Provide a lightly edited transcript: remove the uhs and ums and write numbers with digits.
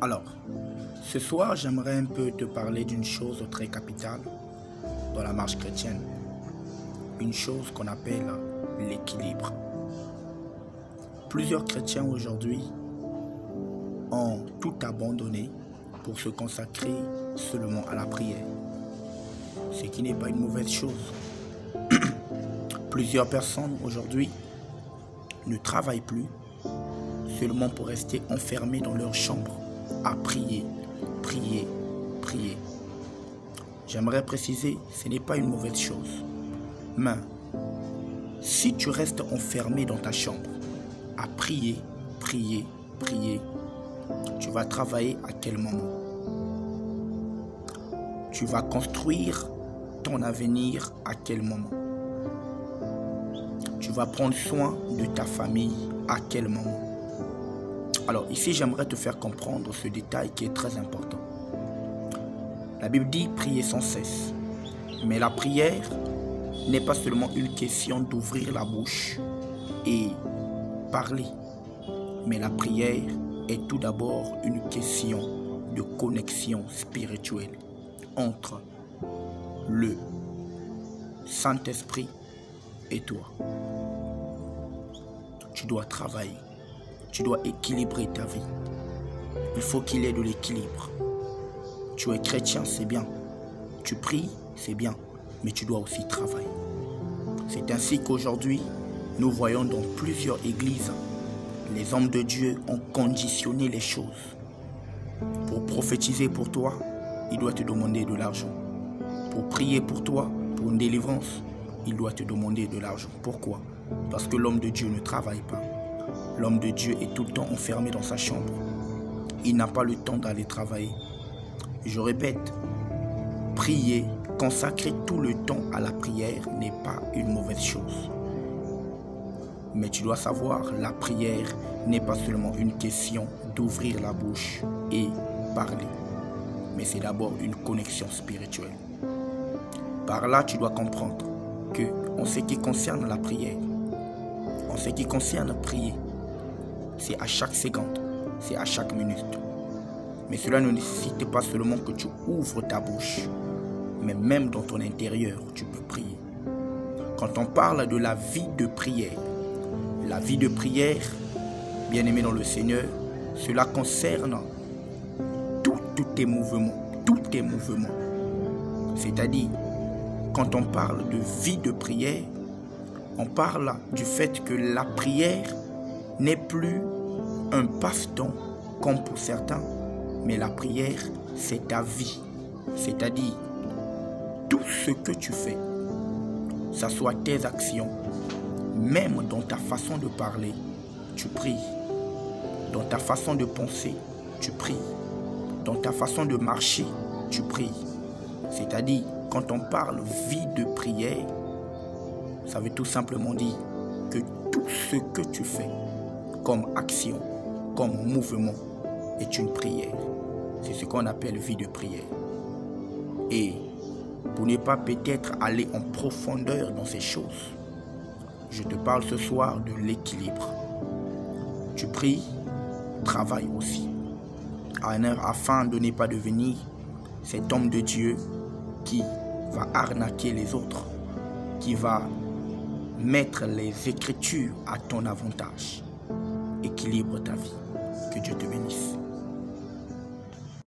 Alors, ce soir, j'aimerais un peu te parler d'une chose très capitale dans la marche chrétienne. Une chose qu'on appelle l'équilibre. Plusieurs chrétiens aujourd'hui ont tout abandonné pour se consacrer seulement à la prière. Ce qui n'est pas une mauvaise chose. Plusieurs personnes aujourd'hui ne travaillent plus seulement pour rester enfermés dans leur chambre à prier, prier, prier. J'aimerais préciser, ce n'est pas une mauvaise chose. Mais si tu restes enfermé dans ta chambre à prier, prier, prier, tu vas travailler à quel moment? Tu vas construire ton avenir à quel moment? Tu vas prendre soin de ta famille à quel moment? Alors ici, j'aimerais te faire comprendre ce détail qui est très important. La Bible dit prier sans cesse. Mais la prière n'est pas seulement une question d'ouvrir la bouche et parler. Mais la prière est tout d'abord une question de connexion spirituelle entre le Saint-Esprit et toi. Tu dois travailler. Tu dois équilibrer ta vie. Il faut qu'il y ait de l'équilibre. Tu es chrétien, c'est bien. Tu pries, c'est bien. Mais tu dois aussi travailler. C'est ainsi qu'aujourd'hui, nous voyons dans plusieurs églises, les hommes de Dieu ont conditionné les choses. Pour prophétiser pour toi, il doit te demander de l'argent. Pour prier pour toi, pour une délivrance, il doit te demander de l'argent. Pourquoi? Parce que l'homme de Dieu ne travaille pas. L'homme de Dieu est tout le temps enfermé dans sa chambre. Il n'a pas le temps d'aller travailler. Je répète, prier, consacrer tout le temps à la prière n'est pas une mauvaise chose. Mais tu dois savoir, la prière n'est pas seulement une question d'ouvrir la bouche et parler. Mais c'est d'abord une connexion spirituelle. Par là, tu dois comprendre que en ce qui concerne la prière, en ce qui concerne prier, c'est à chaque seconde, c'est à chaque minute. Mais cela ne nécessite pas seulement que tu ouvres ta bouche, mais même dans ton intérieur, tu peux prier. Quand on parle de la vie de prière, bien aimé dans le Seigneur, cela concerne tous tes mouvements. C'est-à-dire, quand on parle de vie de prière, on parle du fait que la prière n'est plus un passe-temps comme pour certains, mais la prière, c'est ta vie. C'est-à-dire, tout ce que tu fais, ça soit tes actions, même dans ta façon de parler, tu pries. Dans ta façon de penser, tu pries. Dans ta façon de marcher, tu pries. C'est-à-dire, quand on parle vie de prière, ça veut tout simplement dire que tout ce que tu fais, comme action, comme mouvement, est une prière. C'est ce qu'on appelle vie de prière. Et pour ne pas peut-être aller en profondeur dans ces choses, je te parle ce soir de l'équilibre. Tu pries, travaille aussi, afin de ne pas devenir cet homme de Dieu qui va arnaquer les autres, qui va mettre les Écritures à ton avantage. Équilibre ta vie. Que Dieu te bénisse.